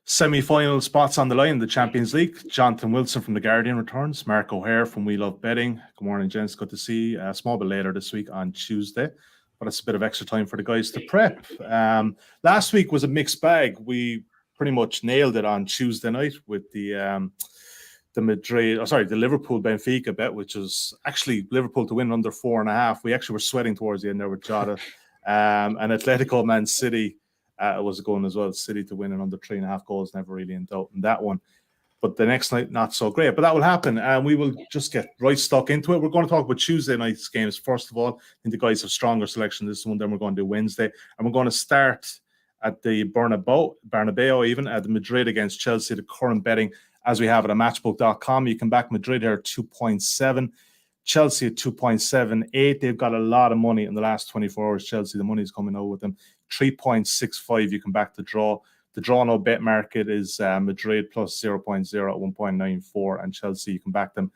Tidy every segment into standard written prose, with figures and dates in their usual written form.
Semi-final spots on the line in the Champions League. Jonathan Wilson from The Guardian returns. Mark O'Hare from We Love Betting. Good morning, gents. Good to see you. A small bit later this week on Tuesday, but it's a bit of extra time for the guys to prep. Last week was a mixed bag. We pretty much nailed it on Tuesday night with the Liverpool Benfica bet, which was actually Liverpool to win under 4.5. We actually were sweating towards the end there with Jota. And Atlético Man City was going as well. City to win and under 3.5 goals, never really in doubt in that one. But the next night, not so great. But that will happen, and we will just get right stuck into it. We're going to talk about Tuesday night's games first of all. I think the guys have stronger selection this one. Then we're going to do Wednesday, and we're going to start at the Bernabeu even at Madrid against Chelsea. The current betting as we have it at matchbook.com. You can back Madrid here at 2.7. Chelsea at 2.78. They've got a lot of money in the last 24 hours. Chelsea, the money's coming out with them. 3.65. You can back the draw. The draw no bet market is Madrid plus 0.0 at 1.94, and Chelsea, you can back them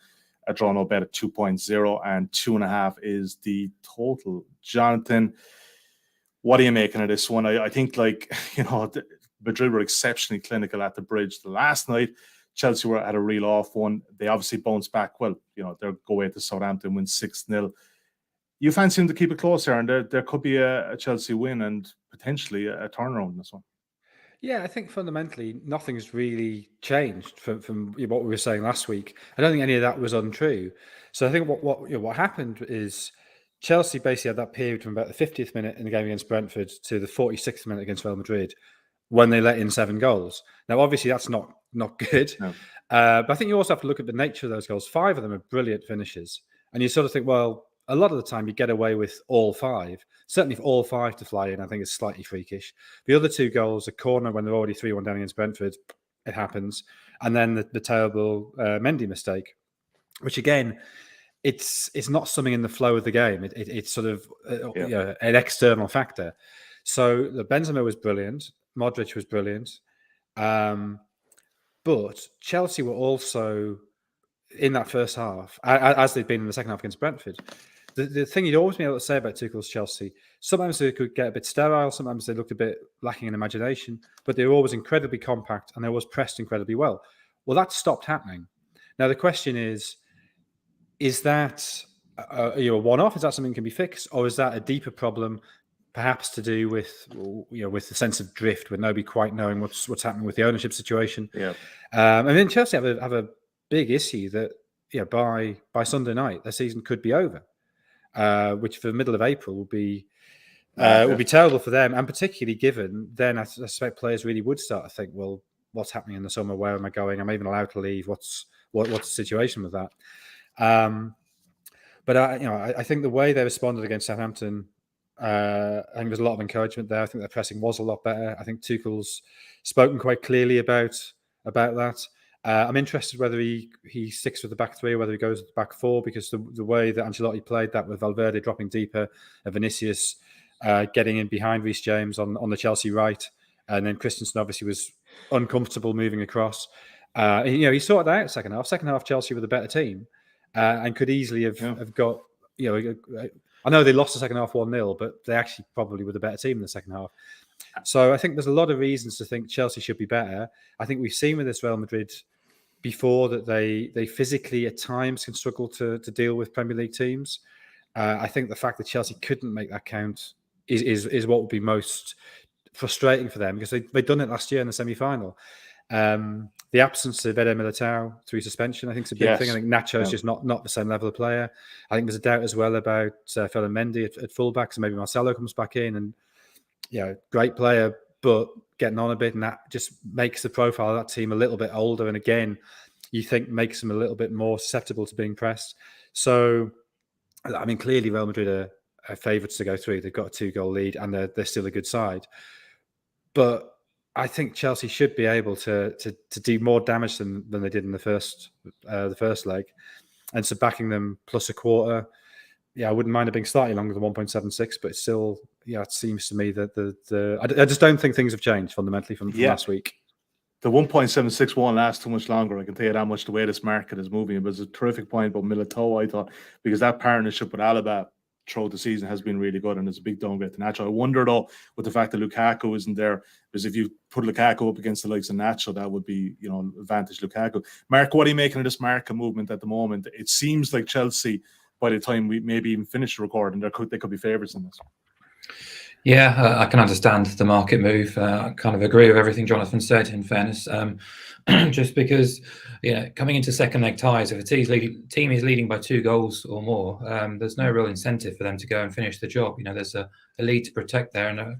a draw no bet at 2.0, and 2.5 is the total. Jonathan, what are you making of this one? I think, Madrid were exceptionally clinical at the bridge the last night. Chelsea were at a real off one. They obviously bounced back. Well, they'll go away to Southampton, win 6-0. You fancy them to keep it close here, and there could be a Chelsea win and potentially a turnaround in this one. Yeah, I think fundamentally nothing's really changed from what we were saying last week. I don't think any of that was untrue. So I think what happened is Chelsea basically had that period from about the 50th minute in the game against Brentford to the 46th minute against Real Madrid when they let in 7 goals. Now, obviously, that's not good. No. But I think you also have to look at the nature of those goals. 5 of them are brilliant finishes. And you sort of think, well, a lot of the time you get away with all 5. Certainly for all 5 to fly in, I think it's slightly freakish. The other 2 goals, a corner when they're already 3-1 down against Brentford, it happens. And then the terrible Mendy mistake, which again, it's not something in the flow of the game. It's sort of an external factor. So the Benzema was brilliant. Modric was brilliant. But Chelsea were also, in that first half, as they'd been in the second half against Brentford, the thing you'd always be able to say about Tuchel's Chelsea, sometimes they could get a bit sterile, sometimes they looked a bit lacking in imagination, but they were always incredibly compact and they always pressed incredibly well. Well, that stopped happening. Now, the question is that a one-off? Is that something that can be fixed? Or is that a deeper problem, perhaps to do with with the sense of drift, with nobody quite knowing what's happening with the ownership situation? Yeah. And then Chelsea have a big issue that by Sunday night their season could be over, which for the middle of April will be terrible for them, and particularly given then I suspect players really would start to think, well, what's happening in the summer? Where am I going? Am I even allowed to leave? What's the situation with that? But I think the way they responded against Southampton, I think there's a lot of encouragement there. I think their pressing was a lot better. I think Tuchel's spoken quite clearly about that. I'm interested whether he sticks with the back 3 or whether he goes with the back 4, because the way that Ancelotti played that with Valverde dropping deeper and Vinicius getting in behind Reece James on the Chelsea right, and then Christensen obviously was uncomfortable moving across. He sorted that out second half. Second half, Chelsea were the better team and could easily have got, I know they lost the second half 1-0, but they actually probably were the better team in the second half. So I think there's a lot of reasons to think Chelsea should be better. I think we've seen with this Real Madrid before that they physically at times can struggle to deal with Premier League teams. I think the fact that Chelsea couldn't make that count is what would be most frustrating for them, because they'd done it last year in the semi-final. The absence of Eder Militao through suspension, I think, is a big thing. I think Nacho's just not the same level of player. I think there's a doubt as well about Ferland Mendy at fullback, so maybe Marcelo comes back in and great player, but getting on a bit, and that just makes the profile of that team a little bit older, and again, you think makes them a little bit more susceptible to being pressed. So, I mean, clearly Real Madrid are favourites to go through. They've got a 2-goal lead, and they're still a good side. But I think Chelsea should be able to do more damage than they did in the first leg, and so backing them plus a quarter. I wouldn't mind it being slightly longer than 1.76, but it's still, it seems to me that I just don't think things have changed fundamentally from last week. The 1.76 won't last too much longer. I can tell you that much, the way this market is moving. It was a terrific point about Militao, I thought, because that partnership with Alaba throughout the season has been really good, and it's a big downgrade to Nacho. I wonder though, with the fact that Lukaku isn't there, because if you put Lukaku up against the likes of Nacho, that would be, advantage Lukaku. Mark, what are you making of this Marca movement at the moment? It seems like Chelsea, by the time we maybe even finish the recording, they could be favourites in this. Yeah, I can understand the market move. I kind of agree with everything Jonathan said, in fairness. Just because, coming into second leg ties, if a team is leading by 2 goals or more, there's no real incentive for them to go and finish the job. There's a lead to protect there. And,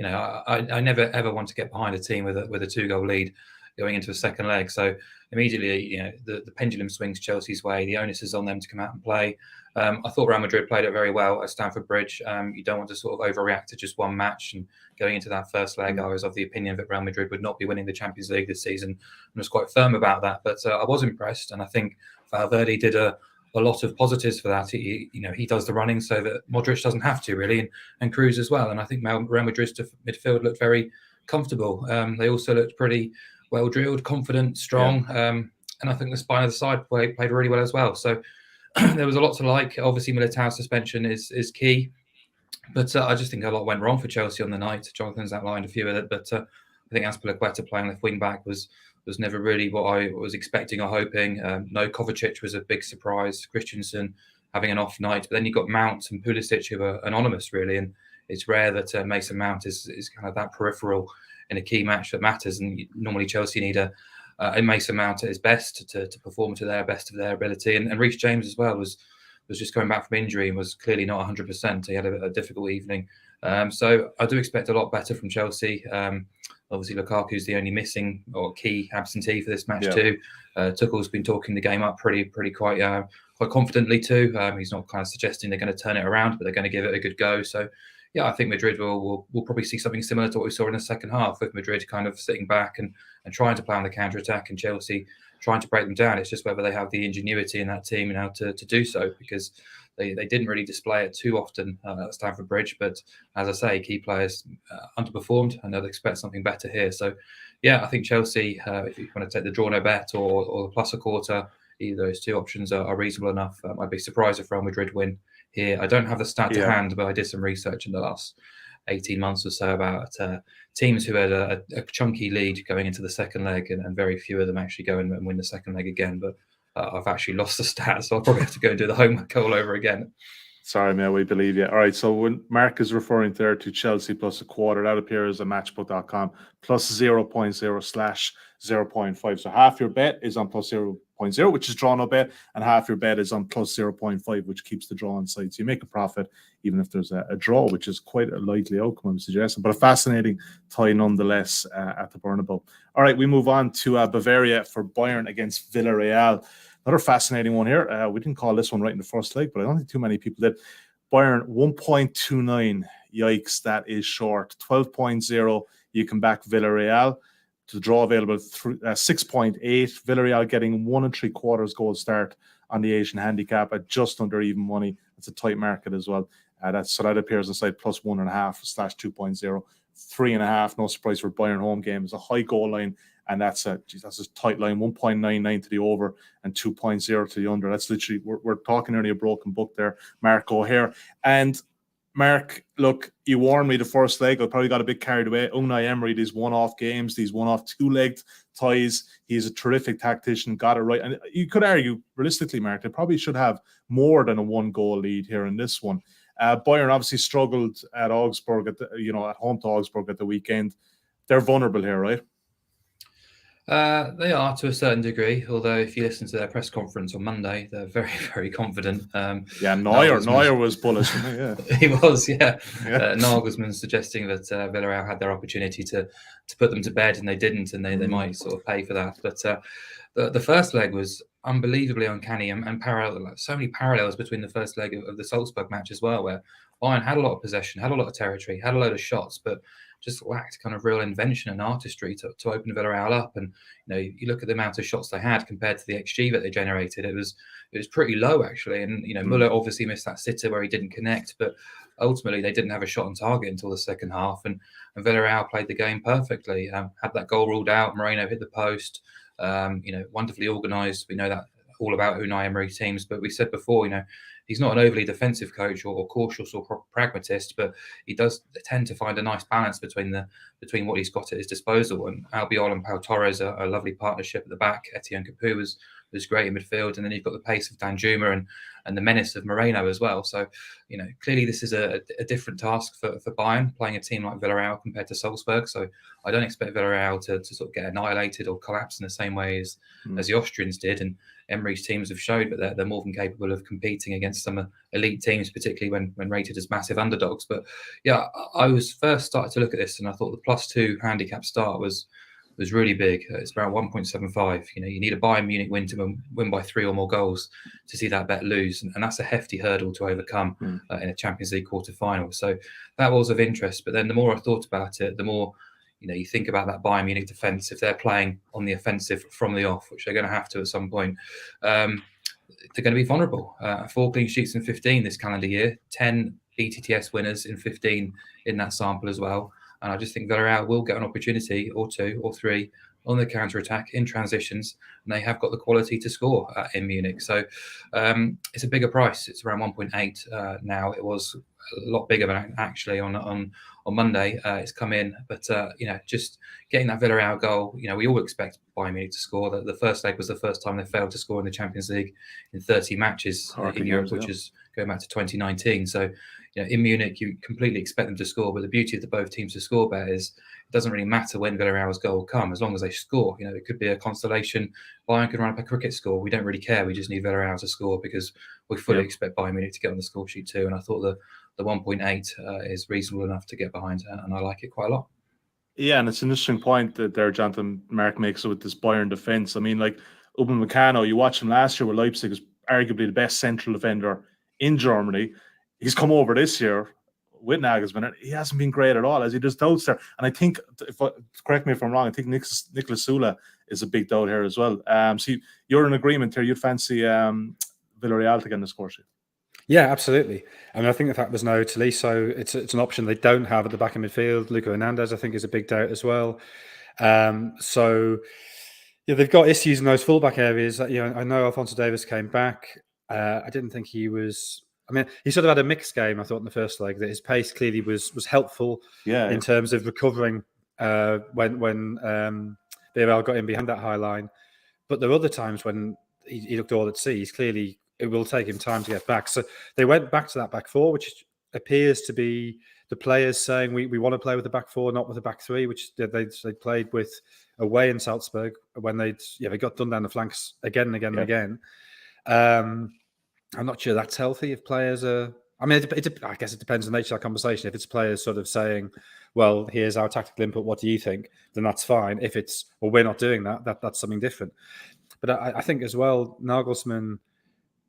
I never, ever want to get behind a team with a 2-goal lead going into a second leg. So immediately, the pendulum swings Chelsea's way. The onus is on them to come out and play. I thought Real Madrid played it very well at Stamford Bridge. You don't want to sort of overreact to just one match. And going into that first leg, I was of the opinion that Real Madrid would not be winning the Champions League this season, and was quite firm about that. But I was impressed, and I think Valverde did a lot of positives for that. He does the running so that Modric doesn't have to really, and Cruz as well. And I think Real Madrid's midfield looked very comfortable. They also looked pretty well drilled, confident, strong, and I think the spine of the side played really well as well. So there was a lot to like. Obviously, Militao's suspension is key, but I just think a lot went wrong for Chelsea on the night. Jonathan's outlined a few of it, but I think Azpilicueta playing left wing back was never really what I was expecting or hoping. No, Kovacic was a big surprise. Christensen having an off night, but then you've got Mount and Pulisic who are anonymous really, and it's rare that Mason Mount is kind of that peripheral in a key match that matters. And normally Chelsea need a Mason Mount at his best to perform to their best of their ability. And Reece James as well was just coming back from injury and was clearly not 100%. He had a difficult evening. So I do expect a lot better from Chelsea. Obviously, Lukaku's the only missing or key absentee for this match too. Tuchel's been talking the game up pretty quite confidently too. He's not kind of suggesting they're going to turn it around, but they're going to give it a good go. So yeah, I think Madrid will probably see something similar to what we saw in the second half, with Madrid kind of sitting back and trying to play on the counter-attack, and Chelsea trying to break them down. It's just whether they have the ingenuity in that team and how to do so, because they didn't really display it too often at Stamford Bridge. But as I say, key players underperformed, and they'll expect something better here. So yeah, I think Chelsea, if you want to take the draw no bet or the plus a quarter, either of those two options are reasonable enough. I'd be surprised if Real Madrid win here. I don't have the stat to hand, but I did some research in the last 18 months or so about teams who had a chunky lead going into the second leg, and very few of them actually go and win the second leg again. But I've actually lost the stat, so I'll probably have to go and do the homework all over again. Sorry, Mel, we believe you. All right, so when Mark is referring there to Chelsea plus a quarter, that appears at matchbook.com, plus 0.0/0.5. So half your bet is on plus 0.0, which is draw no bet, and half your bet is on plus 0.5, which keeps the draw on side. So you make a profit even if there's a draw, which is quite a likely outcome, I'm suggesting, but a fascinating tie nonetheless at the Bernabeu. All right, we move on to Bavaria for Bayern against Villarreal. Another fascinating one here. We didn't call this one right in the first leg, but I don't think too many people did. Bayern 1.29. Yikes, that is short. 12.0. You can back Villarreal. To draw available 6.8. Villarreal getting 1 3/4 goal start on the Asian handicap at just under even money. It's a tight market as well. That appears inside plus 1.5/2.0. 3.5. No surprise for Bayern home game. It's a high goal line. And that's a tight line, 1.99 to the over and 2.0 to the under. That's literally, we're talking nearly a broken book there, Mark O'Hare. And Mark, look, you warned me the first leg. I probably got a bit carried away. Unai Emery, these one-off games, these one-off two-legged ties. He's a terrific tactician, got it right. And you could argue, realistically, Mark, they probably should have more than a 1-goal lead here in this one. Bayern obviously struggled at Augsburg, at home to Augsburg at the weekend. They're vulnerable here, right? They are to a certain degree, although if you listen to their press conference on Monday, they're very, very confident. Neuer was bullish. He was, Nagelsmann suggesting that Villarreal had their opportunity to put them to bed, and they didn't, and they might sort of pay for that. But the first leg was unbelievably uncanny and parallel. So many parallels between the first leg of the Salzburg match as well, where Bayern had a lot of possession, had a lot of territory, had a load of shots, but just lacked kind of real invention and artistry to open Villarreal up. And you look at the amount of shots they had compared to the XG that they generated, it was pretty low actually. And Muller obviously missed that sitter where he didn't connect, but ultimately they didn't have a shot on target until the second half. And Villarreal played the game perfectly. Had that goal ruled out. Moreno hit the post. Wonderfully organised. We know that all about Unai Emery teams, but we said before, he's not an overly defensive coach or cautious or pragmatist, but he does tend to find a nice balance between what he's got at his disposal. And Albiol and Pau Torres are a lovely partnership at the back. Etienne Capoue was great in midfield, and then you've got the pace of Danjuma and the menace of Moreno as well. So, clearly this is a different task for Bayern, playing a team like Villarreal compared to Salzburg. So I don't expect Villarreal to sort of get annihilated or collapse in the same way as the Austrians did. And Emery's teams have showed that they're more than capable of competing against some elite teams, particularly when rated as massive underdogs. But yeah, I was first started to look at this, and I thought the +2 handicap start was really big. It's around 1.75. You need a Bayern Munich win to win by 3 or more goals to see that bet lose, and that's a hefty hurdle to overcome in a Champions League quarter-final. So that was of interest. But then the more I thought about it, the more you think about that Bayern Munich defence. If they're playing on the offensive from the off, which they're going to have to at some point, they're going to be vulnerable. 4 clean sheets in 15 this calendar year, 10 BTTS winners in 15 in that sample as well. And I just think Villarreal will get an opportunity or 2 or 3 on the counter-attack in transitions, and they have got the quality to score in Munich. So it's a bigger price. It's around 1.8 now. It was a lot bigger than actually on Monday. It's come in, but just getting that Villarreal goal. We all expect Bayern Munich to score. The first leg was the first time they failed to score in the Champions League in 30 matches in Europe, which is going back to 2019. So in Munich, you completely expect them to score. But the beauty of the both teams to score bet is it doesn't really matter when Villarreal's goal come, as long as they score. It could be a constellation. Bayern could run up a cricket score. We don't really care. We just need Villarreal to score because we fully expect Bayern Munich to get on the score sheet too. And I thought the 1.8 is reasonable enough to get behind, and I like it quite a lot. Yeah, and it's an interesting point that there, Jonathan, Mark makes with this Bayern defence. I mean, like Upamecano, you watched him last year with Leipzig, was arguably the best central defender in Germany. He's come over this year with Nagelsmann, and he hasn't been great at all, as he just doubts there. And I think, correct me if I'm wrong, I think Niklas Süle is a big doubt here as well. So you're in agreement here. You'd fancy Villarreal to get in the score sheet. Yeah, absolutely. I mean, I think the fact there's no Tolisso, it's an option they don't have at the back of midfield. Luca Hernandez, I think, is a big doubt as well. So they've got issues in those fullback areas. I know Alphonso Davies came back. I didn't think he was. I mean, he sort of had a mixed game, I thought, in the first leg. That his pace clearly was helpful in terms of recovering when Villarreal got in behind that high line. But there were other times when he looked all at sea. He's clearly, it will take him time to get back. So they went back to that back four, which appears to be the players saying we want to play with the back four, not with the back three, which they played with away in Salzburg when they got done down the flanks again and again and again. I'm not sure that's healthy if players are. I mean, I guess it depends on the nature of that conversation. If it's players sort of saying, well, here's our tactical input, what do you think? Then that's fine. If it's, well, we're not doing that's something different. But I think as well, Nagelsmann,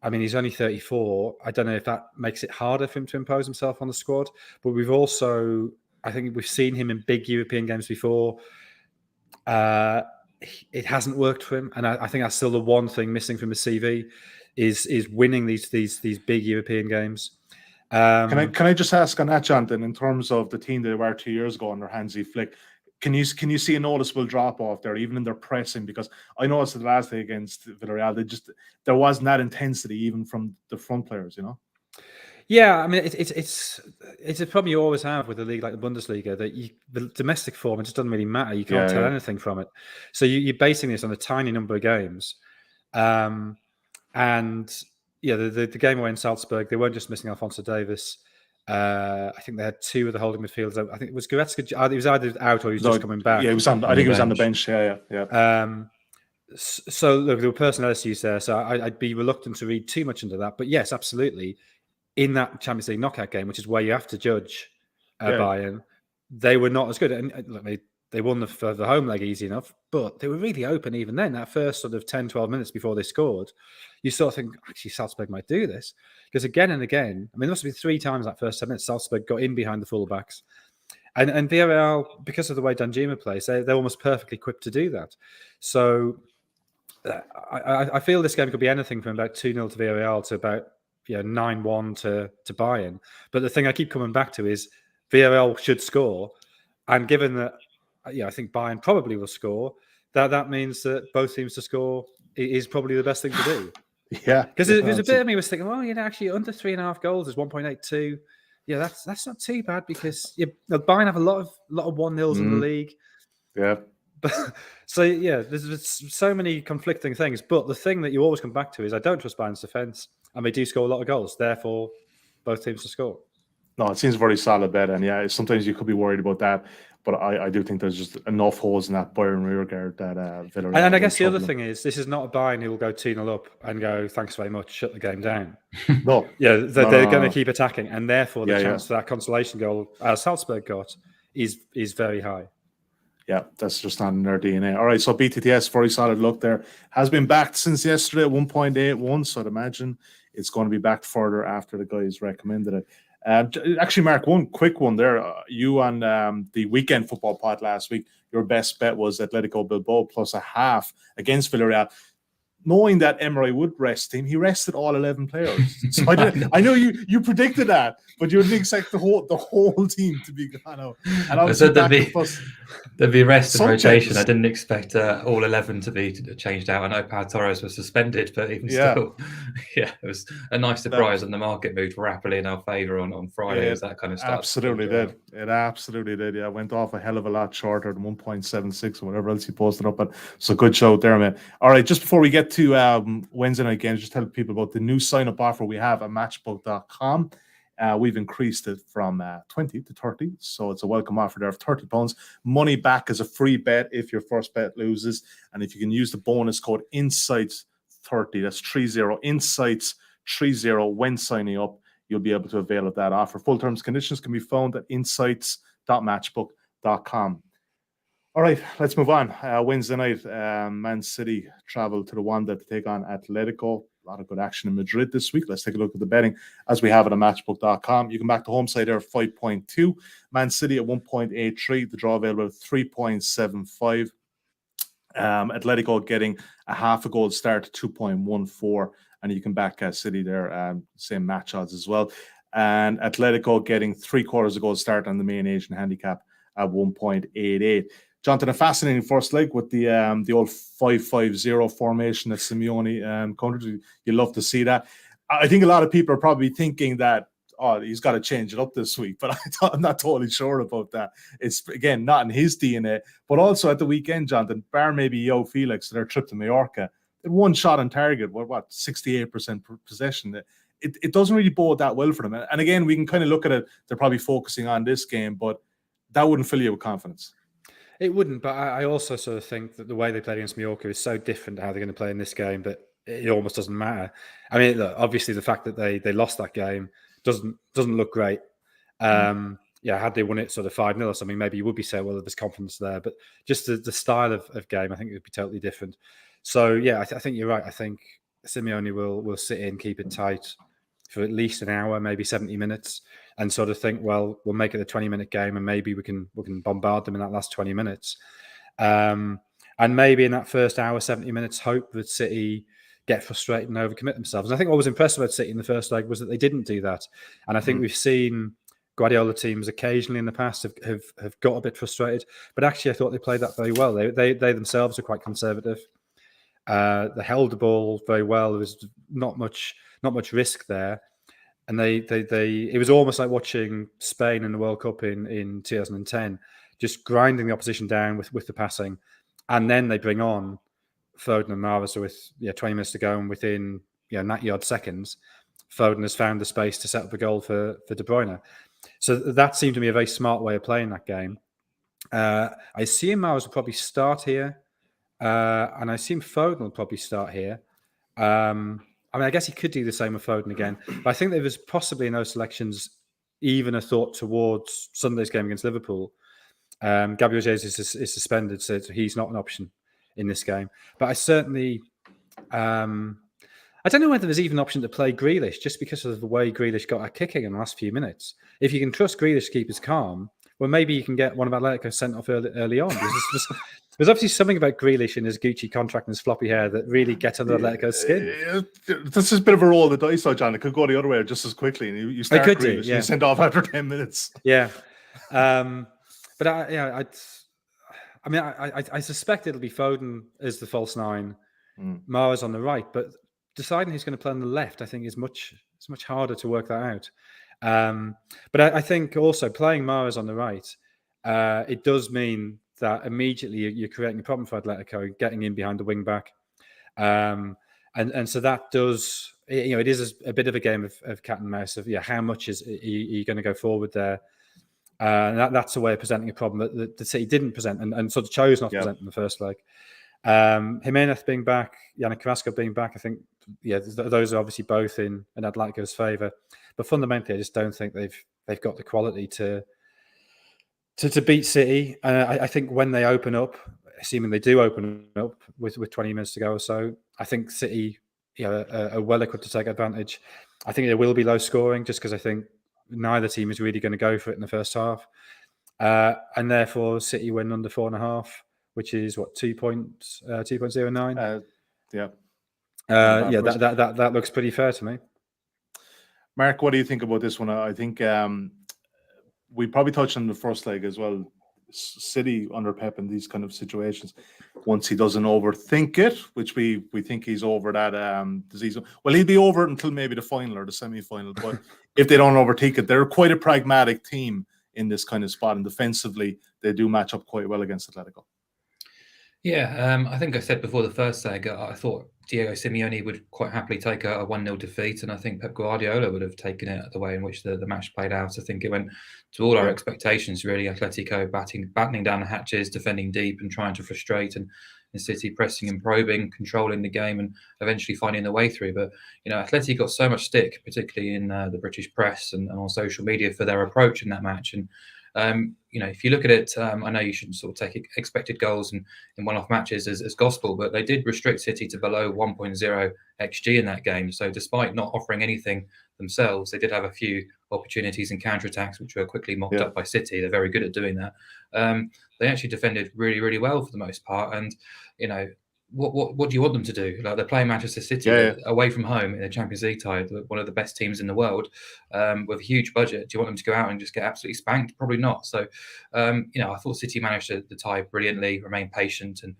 I mean, he's only 34. I don't know if that makes it harder for him to impose himself on the squad. But I think we've seen him in big European games before. It hasn't worked for him. And I think that's still the one thing missing from the CV is winning these big European games. Can I just ask on that, Jonathan, in terms of the team they were 2 years ago under Hansi Flick, can you see a noticeable drop off there, even in their pressing? Because I noticed the last day against Villarreal, there wasn't that intensity even from the front players, Yeah, I mean, it's a problem you always have with a league like the Bundesliga, that the domestic form, it just doesn't really matter. You can't tell anything from it. So you're basing this on a tiny number of games. And the game away in Salzburg, they weren't just missing Alphonso Davies. I think they had two of the holding midfielders. I think it was Goretzka. He was either out or he was just coming back. Yeah, he was on. I think he was on the bench. Yeah. So look, there were personnel issues there. So I'd be reluctant to read too much into that. But yes, absolutely. In that Champions League knockout game, which is where you have to judge Bayern, they were not as good. And they won the home leg easy enough, but they were really open even then. That first sort of 10, 12 minutes before they scored, you sort of think, actually, Salzburg might do this. Because again and again, I mean, there must have been 3 times that first 10 minutes, Salzburg got in behind the fullbacks. And Villarreal, because of the way Danjuma plays, they're almost perfectly equipped to do that. So I feel this game could be anything from about 2-0 to Villarreal to about 9-1 to Bayern. But the thing I keep coming back to is Villarreal should score. And given that, I think Bayern probably will score, that means that both teams to score is probably the best thing to do. Yeah, Because there's a bit of me was thinking, well, actually under 3.5 goals is 1.82. Yeah, that's not too bad because Bayern have a lot of 1-0s in the league. Yeah. But so there's so many conflicting things. But the thing that you always come back to is I don't trust Bayern's defense, and they do score a lot of goals. Therefore, both teams to score. No, it seems a very solid bet, and sometimes you could be worried about that, but I do think there's just enough holes in that Bayern rearguard that Villarreal. And I guess the other thing is this is not a Bayern who will go 2-0 up and go thanks very much, shut the game down. No, they're going to keep attacking, and therefore the chance for that consolation goal, as Salzburg got, is very high. Yeah, that's just not in their DNA. All right, so BTTS, very solid look there. Has been backed since yesterday at 1.81, so I'd imagine it's going to be backed further after the guys recommended it. Actually, Mark, one quick one there. You on the weekend football pod last week, your best bet was Atletico Bilbao plus a half against Villarreal. Knowing that Emery would rest him, he rested all 11 players. So I know you predicted that, but you didn't expect the whole team to be gone out. And I said there'd be rest and rotation. I didn't expect all 11 to be changed out. I know Pau Torres was suspended, but even still, it was a nice surprise, and the market moved rapidly in our favour on Friday as that kind of stuff. Absolutely did. It absolutely did. Yeah, went off a hell of a lot shorter than 1.76 or whatever else you posted up. But it's a good show there, man. All right, just before we get to Wednesday night games, just tell people about the new sign-up offer we have at matchbook.com. We've increased it from 20 to 30, so it's a welcome offer there of £30. Money back as a free bet if your first bet loses, and if you can use the bonus code INSIGHTS30, that's 30 INSIGHTS 30 when signing up, you'll be able to avail of that offer. Full terms and conditions can be found at insights.matchbook.com. All right, let's move on. Wednesday night, Man City travel to the Wanda to take on Atletico. A lot of good action in Madrid this week. Let's take a look at the betting as we have it on matchbook.com. You can back the home side there at 5.2. Man City at 1.83. The draw available at 3.75. Atletico getting a half a goal start, 2.14. And you can back City there, same match odds as well. And Atletico getting 3/4 a goal start on the main Asian handicap at 1.88. Jonathan, a fascinating first leg with the old 5-5-0 formation that Simeone countered. You love to see that. I think a lot of people are probably thinking that, he's got to change it up this week, but I'm not totally sure about that. It's, again, not in his DNA. But also at the weekend, Jonathan, bar maybe Yo Felix, their trip to Mallorca, they had one shot on target, 68% possession. It doesn't really bode that well for them. And again, we can kind of look at it, they're probably focusing on this game, but that wouldn't fill you with confidence. It wouldn't, but I also sort of think that the way they played against Mallorca is so different to how they're going to play in this game that it almost doesn't matter. I mean, look, obviously the fact that they lost that game doesn't look great. Had they won it sort of 5-0 or something, maybe you would be saying, well, there's confidence there. But just the style of game, I think it would be totally different. So, yeah, I think you're right. I think Simeone will sit in, keep it tight for at least an hour, maybe 70 minutes, and sort of think, well, we'll make it a 20-minute game, and maybe we can bombard them in that last 20 minutes. And maybe in that first hour, 70 minutes, hope that City get frustrated and overcommit themselves. And I think what was impressive about City in the first leg was that they didn't do that. And I think we've seen Guardiola teams occasionally in the past have got a bit frustrated, but actually I thought they played that very well. They themselves are quite conservative. They held the ball very well. There was not much risk there. And it was almost like watching Spain in the World Cup in 2010, just grinding the opposition down with the passing. And then they bring on Foden and Mahrez with 20 minutes to go, and within 90-odd seconds, Foden has found the space to set up a goal for De Bruyne. So that seemed to me a very smart way of playing that game. I assume Mahrez will probably start here, and I assume Foden will probably start here. I mean, I guess he could do the same with Foden again. But I think there was possibly in those selections even a thought towards Sunday's game against Liverpool. Gabriel Jesus is suspended, so he's not an option in this game. But I certainly... I don't know whether there's even an option to play Grealish, just because of the way Grealish got a kicking in the last few minutes. If you can trust Grealish to keep his calm, well, maybe you can get one of Atletico sent off early on. There's obviously something about Grealish and his Gucci contract and his floppy hair that really gets under Atletico's skin. This is a bit of a roll of the dice, though, John. It could go the other way just as quickly. And you start Grealish, you send off after 10 minutes. Yeah. But I suspect it'll be Foden as the false nine, Mahrez on the right. But deciding who's going to play on the left, I think, is much harder to work that out. But I think also playing Mahrez on the right, it does mean that immediately you're creating a problem for Atletico, getting in behind the wing back, and so that does, it is a bit of a game of cat and mouse of how much are you going to go forward there. That's a way of presenting a problem that the City didn't present and sort of chose not to present in the first leg. Jimenez being back, Yannick Carrasco being back, I think, those are obviously both in Atletico's favour. But fundamentally, I just don't think they've got the quality to beat City. I think when they open up, assuming they do open up with 20 minutes to go or so, I think City are well equipped to take advantage. I think it will be low scoring just because I think neither team is really going to go for it in the first half. And therefore, City win under 4.5, which is what, 2.09? That looks pretty fair to me. Mark, what do you think about this one? I think we probably touched on the first leg as well. City under Pep in these kind of situations, once he doesn't overthink it, which we think he's over that disease. Well, he'll be over it until maybe the final or the semi-final. But if they don't overtake it, they're quite a pragmatic team in this kind of spot, and defensively they do match up quite well against Atletico. Yeah, I think I said before the first leg, I thought Diego Simeone would quite happily take a 1-0 defeat, and I think Pep Guardiola would have taken it the way in which the match played out. I think it went to all our expectations, really. Atletico battening down the hatches, defending deep and trying to frustrate, and City pressing and probing, controlling the game and eventually finding their way through. But, Atletico got so much stick, particularly in the British press and on social media, for their approach in that match. And if you look at it, I know you shouldn't sort of take expected goals in one-off matches as gospel, but they did restrict City to below 1.0 XG in that game. So despite not offering anything themselves, they did have a few opportunities and counterattacks, which were quickly mopped up by City. They're very good at doing that. They actually defended really, really well for the most part. And, what do you want them to do? Like, they're playing Manchester City away from home in a Champions League tie, one of the best teams in the world, with a huge budget. Do you want them to go out and just get absolutely spanked? Probably not. So, I thought City managed the tie brilliantly, remain patient, and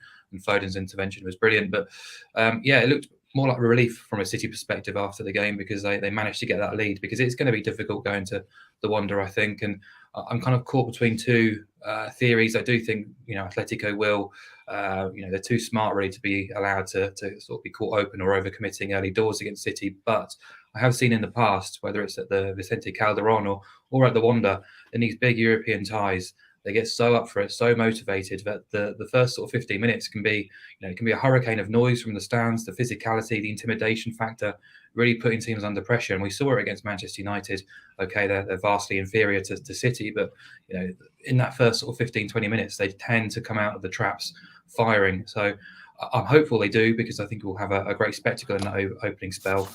Foden's intervention was brilliant. But it looked more like a relief from a City perspective after the game, because they managed to get that lead, because it's going to be difficult going to the Wanda, I think. And I'm kind of caught between two theories. I do think, Atletico will, they're too smart really to be allowed to sort of be caught open or overcommitting early doors against City. But I have seen in the past, whether it's at the Vicente Calderon or at the Wanda, in these big European ties, they get so up for it, so motivated, that the first sort of 15 minutes can be, it can be a hurricane of noise from the stands, the physicality, the intimidation factor, really putting teams under pressure. And we saw it against Manchester United. Okay, they're vastly inferior to City, but in that first sort of 15, 20 minutes, they tend to come out of the traps firing. So I'm hopeful they do, because I think we'll have a great spectacle in that opening spell.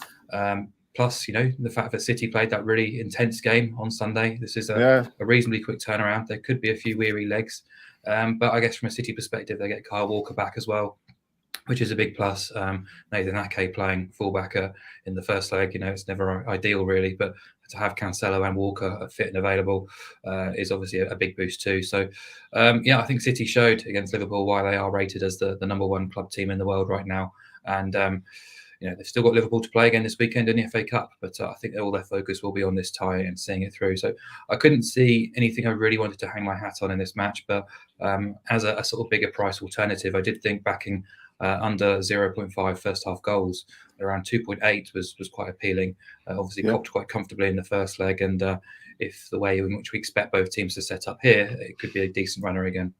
Plus, the fact that City played that really intense game on Sunday. This is a reasonably quick turnaround. There could be a few weary legs. But I guess from a City perspective, they get Kyle Walker back as well, which is a big plus. Nathan Ake playing fullback in the first leg, it's never ideal really, but to have Cancelo and Walker fit and available is obviously a big boost too. So, I think City showed against Liverpool why they are rated as the number one club team in the world right now. And they've still got Liverpool to play again this weekend in the FA Cup, but I think all their focus will be on this tie and seeing it through. So I couldn't see anything I really wanted to hang my hat on in this match, but as a sort of bigger price alternative, I did think backing under 0.5 first half goals, around 2.8 was quite appealing. Obviously copped quite comfortably in the first leg, and if the way in which we expect both teams to set up here, it could be a decent runner again.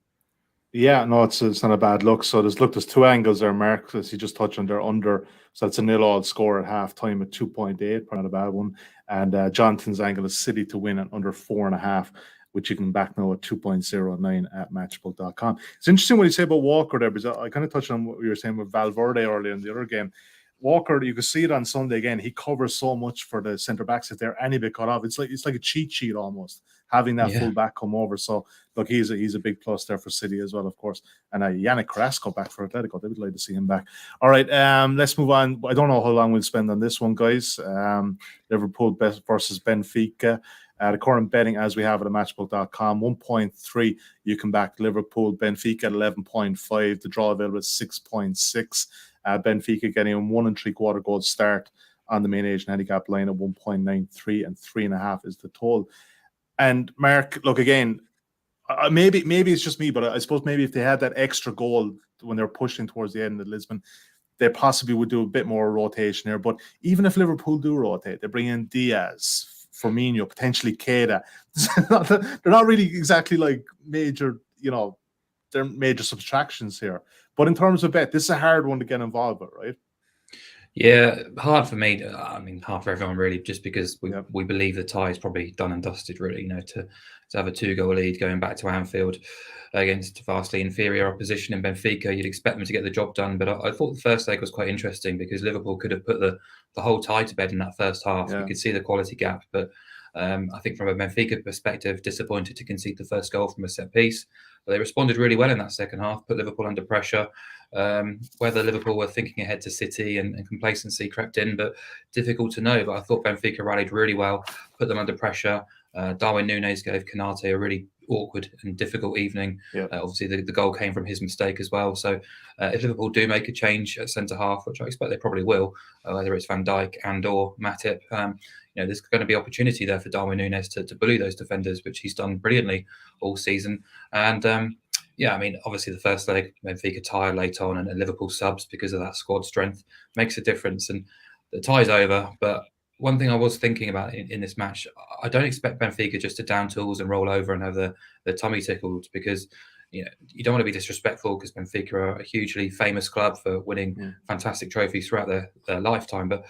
Yeah, no, it's not a bad look. So there's two angles there, Mark, as you just touched on. They're under, so it's a 0-0 score at half time at 2.8, not a bad one. And Jonathan's angle is City to win at under 4.5, which you can back now at 2.09 at matchbook.com. It's interesting what you say about Walker there, because I kind of touched on what you were saying with Valverde earlier in the other game. Walker, you could see it on Sunday again. He covers so much for the centre backs if they're any bit cut off. It's like a cheat sheet almost, having that full back come over. So look, he's a big plus there for City as well, of course. And Yannick Carrasco back for Atletico. They would like to see him back. All right, let's move on. I don't know how long we'll spend on this one, guys. Liverpool versus Benfica. The current betting as we have it at matchbook.com, 1.3. You can back Liverpool, Benfica at 11.5. The draw available at 6.6. Benfica getting a 1 3/4 goal start on the main Asian handicap line at 1.93, and 3.5 is the total. And Mark, look again, maybe it's just me, but I suppose maybe if they had that extra goal when they're pushing towards the end of Lisbon, they possibly would do a bit more rotation here. But even if Liverpool do rotate, they bring in Diaz, Firmino, potentially Keita. They're not really exactly like major, they're major subtractions here. But in terms of bet, this is a hard one to get involved with, right? Yeah, hard for me. I mean, hard for everyone really, just because we believe the tie is probably done and dusted. Really, to have a 2-goal lead going back to Anfield against vastly inferior opposition in Benfica, you'd expect them to get the job done. But I thought the first leg was quite interesting because Liverpool could have put the whole tie to bed in that first half. You could see the quality gap, but I think from a Benfica perspective, disappointed to concede the first goal from a set piece. But they responded really well in that second half, put Liverpool under pressure. Whether Liverpool were thinking ahead to City and complacency crept in, but difficult to know. But I thought Benfica rallied really well, put them under pressure. Darwin Núñez gave Canate a really awkward and difficult evening. Obviously, the goal came from his mistake as well. So if Liverpool do make a change at centre-half, which I expect they probably will, whether it's Van Dijk and or Matip, there's going to be opportunity there for Darwin Núñez to bully those defenders, which he's done brilliantly all season. And I mean, obviously the first leg, Benfica tie late on, and Liverpool subs because of that squad strength makes a difference. And the tie's over. But one thing I was thinking about in this match, I don't expect Benfica just to down tools and roll over and have the tummy tickled, because you don't want to be disrespectful, because Benfica are a hugely famous club for winning fantastic trophies throughout their lifetime. But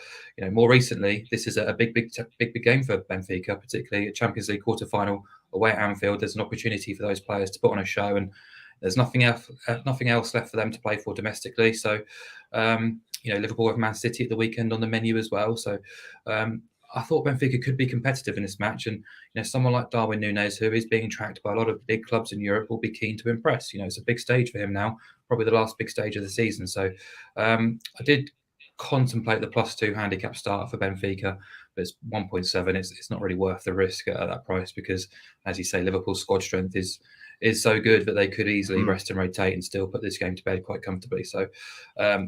more recently, this is a big game for Benfica, particularly a Champions League quarter-final away at Anfield. There's an opportunity for those players to put on a show, and there's nothing else left for them to play for domestically. So Liverpool have Man City at the weekend on the menu as well. So I thought Benfica could be competitive in this match, and someone like Darwin Núñez, who is being tracked by a lot of big clubs in Europe, will be keen to impress. It's a big stage for him now, probably the last big stage of the season. So I did contemplate the +2 handicap start for Benfica, but it's 1.7. It's not really worth the risk at that price, because, as you say, Liverpool's squad strength is so good that they could easily rest and rotate and still put this game to bed quite comfortably. So, I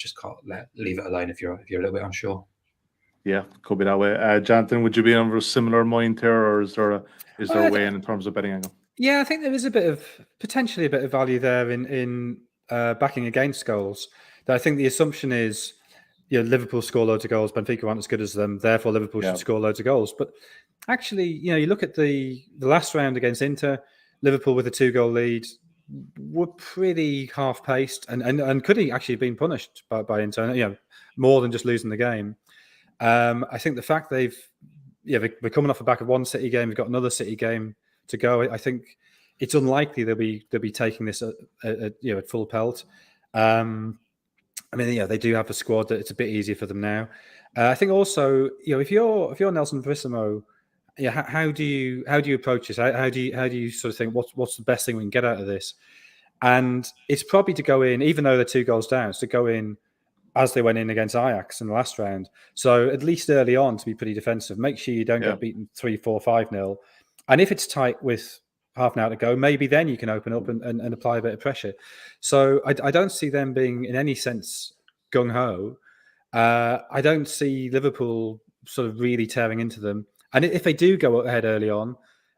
just can't leave it alone if you're a little bit unsure. Yeah, could be that way. Jonathan, would you be under a similar mind here, or is there a way in terms of betting angle? Yeah, I think there is potentially a bit of value there in backing against goals. That I think the assumption is, Liverpool score loads of goals, Benfica aren't as good as them, therefore Liverpool should score loads of goals. But actually, you look at the last round against Inter, Liverpool with a 2-goal lead were pretty half-paced and could have actually been punished by Inter, more than just losing the game. I think the fact we're coming off the back of one City game, we've got another City game to go. I think it's unlikely they'll be taking this at full pelt. They do have a squad that it's a bit easier for them now. I think also, if you're Nelson Verissimo, how do you approach this? How do you sort of think what's the best thing we can get out of this? And it's probably to go in, even though they're 2 goals down, it's to go in as they went in against Ajax in the last round. So at least early on to be pretty defensive. Make sure you don't get beaten 3-4, 5-0. And if it's tight with half an hour to go, maybe then you can open up and apply a bit of pressure. So I don't see them being in any sense gung-ho. I don't see Liverpool sort of really tearing into them. And if they do go ahead early on,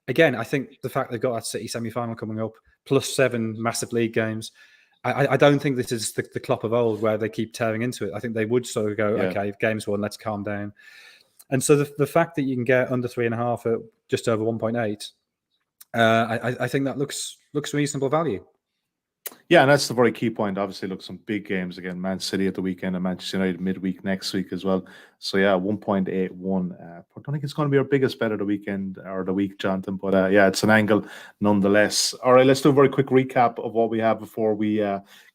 again, I think the fact they've got that City semi-final coming up, +7 massive league games, I don't think this is the Klopp of old where they keep tearing into it. I think they would sort of go, okay, if game's won, let's calm down. And so the fact that you can get under 3.5 at just over 1.8, I think that looks reasonable value. Yeah, and that's the very key point. Obviously, look, some big games again. Man City at the weekend and Manchester United midweek next week as well. So, 1.81. I don't think it's going to be our biggest bet of the weekend or the week, Jonathan. But, it's an angle nonetheless. All right, let's do a very quick recap of what we have before we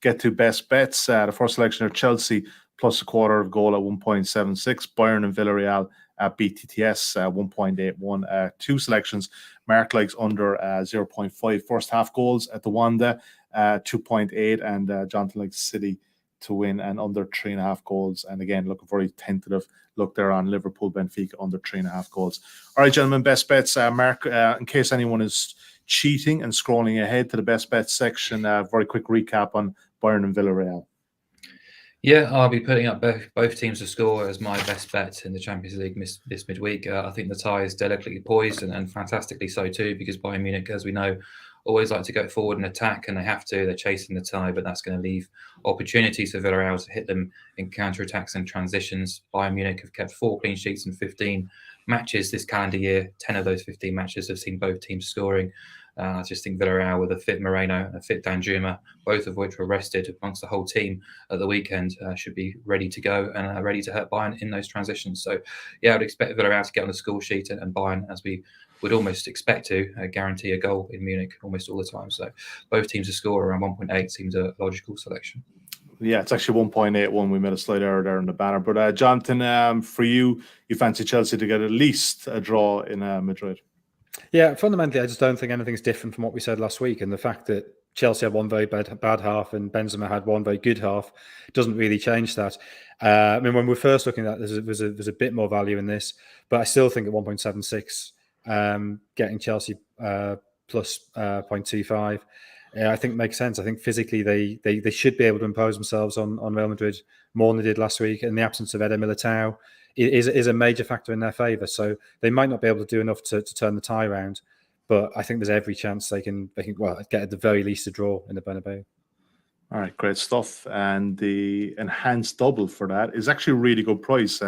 get to best bets. The first selection are Chelsea +0.25 goal at 1.76. Bayern and Villarreal at BTTS 1.81. 2 selections. Mark likes under 0.5 first half goals at the Wanda. 2.8, and Jonathan likes City to win and under 3.5 goals. And again, looking very tentative look there on Liverpool, Benfica under 3.5 goals. All right, gentlemen, best bets. Mark, in case anyone is cheating and scrolling ahead to the best bets section, very quick recap on Bayern and Villarreal. Yeah, I'll be putting up both teams to score as my best bet in the Champions League this midweek. I think the tie is delicately poised and fantastically so too, because Bayern Munich, as we know, always like to go forward and attack, and they have to. They're chasing the tie, but that's going to leave opportunities for Villarreal to hit them in counter-attacks and transitions. Bayern Munich have kept 4 clean sheets in 15 matches this calendar year. 10 of those 15 matches have seen both teams scoring. I just think Villarreal, with a fit Moreno and a fit Danjuma, both of which were rested amongst the whole team at the weekend, should be ready to go and ready to hurt Bayern in those transitions. So, yeah, I would expect Villarreal to get on the score sheet, and Bayern, as we would almost expect to, guarantee a goal in Munich almost all the time. So both teams to score around 1.8 seems a logical selection. Yeah, it's actually 1.81. We made a slight error there in the banner. But Jonathan, for you fancy Chelsea to get at least a draw in Madrid? Yeah, fundamentally, I just don't think anything's different from what we said last week. And the fact that Chelsea had one very bad half and Benzema had one very good half doesn't really change that. I mean, when we were first looking at this, there's a bit more value in this, but I still think at 1.76, getting Chelsea plus 0.25, I think makes sense. I think physically they should be able to impose themselves on Real Madrid more than they did last week. And the absence of Eder Militao is a major factor in their favour. So they might not be able to do enough to turn the tie around, but I think there's every chance they can get at the very least a draw in the Bernabeu. All right, great stuff. And the enhanced double for that is actually a really good price.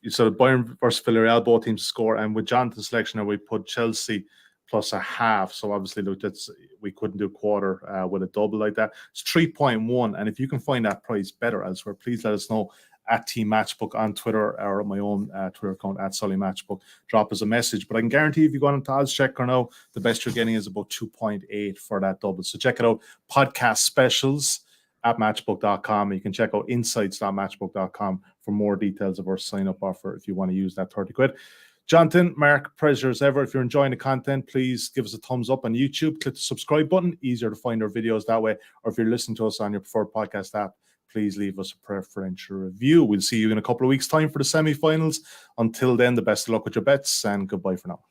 So Bayern versus Villarreal, both teams score, and with Jonathan's selection, we put Chelsea plus a half. So obviously, look, we couldn't do a quarter with a double like that. It's 3.1, and if you can find that price better elsewhere, please let us know at Team Matchbook on Twitter or my own Twitter account at Sully Matchbook. Drop us a message. But I can guarantee if you go on to Odds Checker now, the best you're getting is about 2.8 for that double. So check it out. Podcast specials at matchbook.com. You can check out insights.matchbook.com for more details of our sign-up offer if you want to use that 30 quid. Jonathan, Mark, pleasure as ever. If you're enjoying the content, please give us a thumbs up on YouTube. Click the subscribe button. Easier to find our videos that way. Or if you're listening to us on your preferred podcast app, please leave us a preferential review. We'll see you in a couple of weeks' time for the semi-finals. Until then, the best of luck with your bets, and goodbye for now.